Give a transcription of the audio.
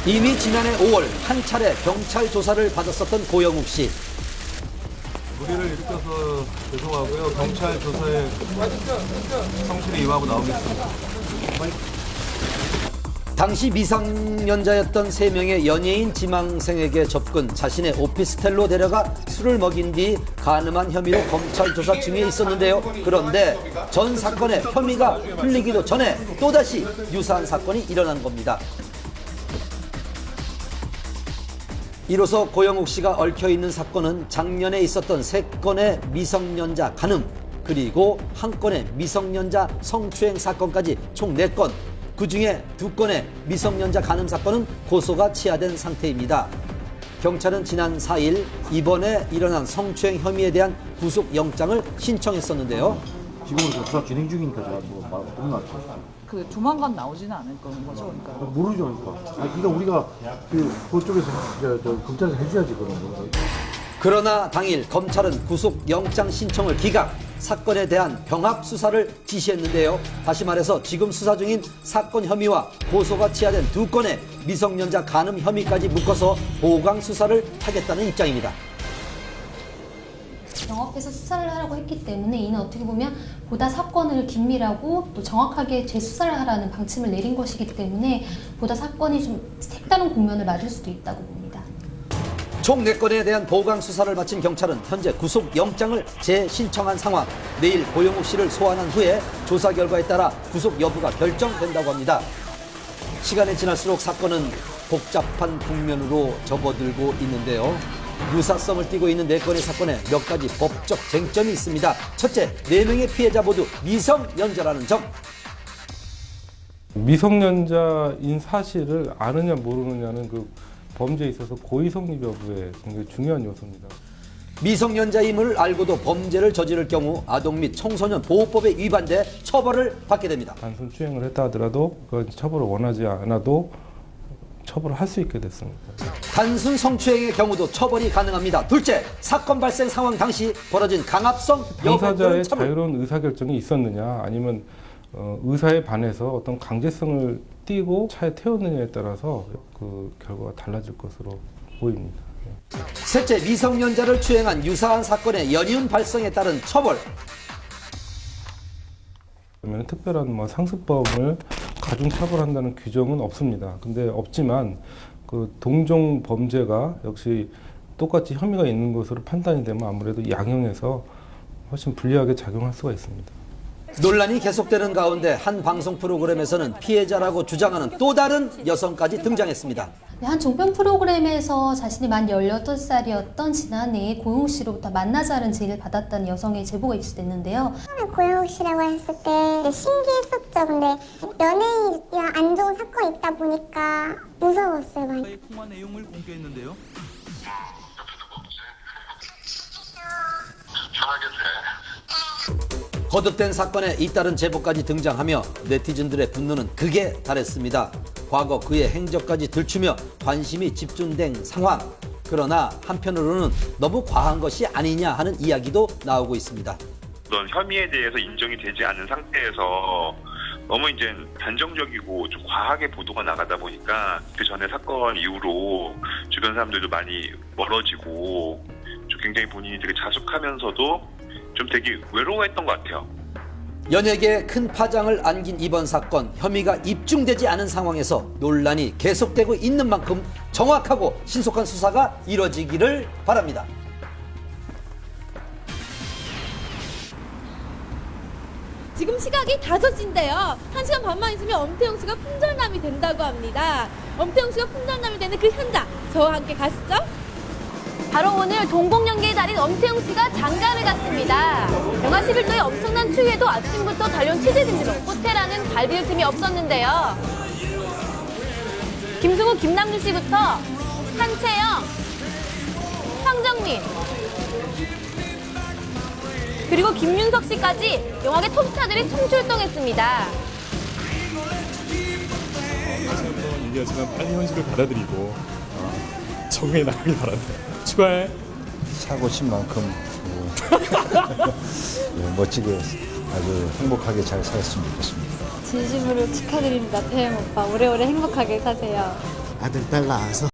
이미 지난해 5월 한 차례 경찰 조사를 받았었던 고영욱 씨. 무리를 일으켜서 죄송하고요. 경찰 조사에 성실히 임하고 나오겠습니다. 당시 미성년자였던 3명의 연예인 지망생에게 접근, 자신의 오피스텔로 데려가 술을 먹인 뒤 간음한 혐의로 검찰 조사 중에 있었는데요. 그런데 전 사건의 혐의가 풀리기도 전에 또다시 유사한 사건이 일어난 겁니다. 이로써 고영욱 씨가 얽혀있는 사건은 작년에 있었던 3건의 미성년자 간음, 그리고 1건의 미성년자 성추행 사건까지 총 4건, 그중에 2건의 미성년자 간음 사건은 고소가 취하된 상태입니다. 경찰은 지난 4일 이번에 일어난 성추행 혐의에 대한 구속영장을 신청했었는데요. 지금은 조사 진행 중이니까 제가 뭐 끝났죠. 그 조만간 나오지는 않을 거는 거죠, 그러니까. 모르죠, 그러니까. 그러니까 우리가 그쪽에서 검찰에서 해줘야지 그런 거. 그러나 당일 검찰은 구속영장 신청을 기각, 사건에 대한 병합 수사를 지시했는데요. 다시 말해서 지금 수사 중인 사건 혐의와 고소가 취하된 2건의 미성년자 간음 혐의까지 묶어서 보강 수사를 하겠다는 입장입니다. 병합해서 수사를 하라고 했기 때문에 이는 어떻게 보면 보다 사건을 긴밀하고 또 정확하게 재수사를 하라는 방침을 내린 것이기 때문에 보다 사건이 좀 색다른 국면을 맞을 수도 있다고 봅니다. 총 4건에 대한 보강 수사를 마친 경찰은 현재 구속영장을 재신청한 상황. 내일 고영욱 씨를 소환한 후에 조사 결과에 따라 구속 여부가 결정된다고 합니다. 시간이 지날수록 사건은 복잡한 국면으로 접어들고 있는데요. 유사성을 띠고 있는 4건의 사건에 몇 가지 법적 쟁점이 있습니다. 첫째, 4명의 피해자 모두 미성년자라는 점. 미성년자인 사실을 아느냐 모르느냐는 그 범죄에 있어서 고의성립 여부에 굉장히 중요한 요소입니다. 미성년자임을 알고도 범죄를 저지를 경우 아동 및 청소년 보호법에 위반돼 처벌을 받게 됩니다. 단순 추행을 했다 하더라도 그 처벌을 원하지 않아도 처벌을 할 수 있게 됐습니다. 단순 성추행의 경우도 처벌이 가능합니다. 둘째, 사건 발생 상황 당시 벌어진 강압성 당사자의 처벌. 자유로운 의사결정이 있었느냐 아니면 의사에 반해서 어떤 강제성을 띠고 차에 태웠느냐에 따라서 그 결과가 달라질 것으로 보입니다. 셋째, 미성년자를 추행한 유사한 사건의 연이은 발생에 따른 처벌. 그러면 특별한 뭐 상습범을 가중 처벌한다는 규정은 없습니다. 근데 없지만 그 동종 범죄가 역시 똑같이 혐의가 있는 것으로 판단이 되면 아무래도 양형에서 훨씬 불리하게 작용할 수가 있습니다. 논란이 계속되는 가운데 한 방송 프로그램에서는 피해자라고 주장하는 또 다른 여성까지 등장했습니다. 네, 한 종편 프로그램에서 자신이 만 18살이었던 지난해 고영욱 씨로부터 만나자는 제의를 받았다는 여성의 제보가 입수됐는데요. 고영욱 씨라고 했을 때 신기했었죠. 근데 연예인이랑 안 좋은 사건이 있다 보니까 무서웠어요. 많이. 통화 내용을 공개했는데요. 거듭된 사건에 잇따른 제보까지 등장하며 네티즌들의 분노는 극에 달했습니다. 과거 그의 행적까지 들추며 관심이 집중된 상황. 그러나 한편으로는 너무 과한 것이 아니냐 하는 이야기도 나오고 있습니다. 어떤 혐의에 대해서 인정이 되지 않은 상태에서 너무 이제 단정적이고 좀 과하게 보도가 나가다 보니까 그 전에 사건 이후로 주변 사람들도 많이 멀어지고 좀 굉장히 본인이 되게 자숙하면서도 좀 되게 외로워했던 것 같아요. 연예계에 큰 파장을 안긴 이번 사건, 혐의가 입증되지 않은 상황에서 논란이 계속되고 있는 만큼 정확하고 신속한 수사가 이뤄지기를 바랍니다. 지금 시각이 5시인데요. 1시간 반만 있으면 엄태웅 씨가 풍절남이 된다고 합니다. 엄태웅 씨가 풍절남이 되는 그 현장, 저와 함께 가시죠. 바로 오늘 동공연계의 달인 엄태웅 씨가 장가를 갔습니다. 영하 11도의 엄청난 추위에도 아침부터 달려온 취재진들로 호텔 안은 발디딜 틈이 없었는데요. 김승우, 김남준 씨부터 한채영, 황정민, 그리고 김윤석 씨까지 영화계 톱스타들이 총출동했습니다. 사실은 얘기하지만 빨리 현실을 받아들이고 적응해 나가길 바랍니다. 축하해. 사고 친 만큼 멋지게 아주 행복하게 잘 살았으면 좋겠습니다. 진심으로 축하드립니다, 태영 오빠. 오래오래 행복하게 사세요. 아들, 딸 낳아서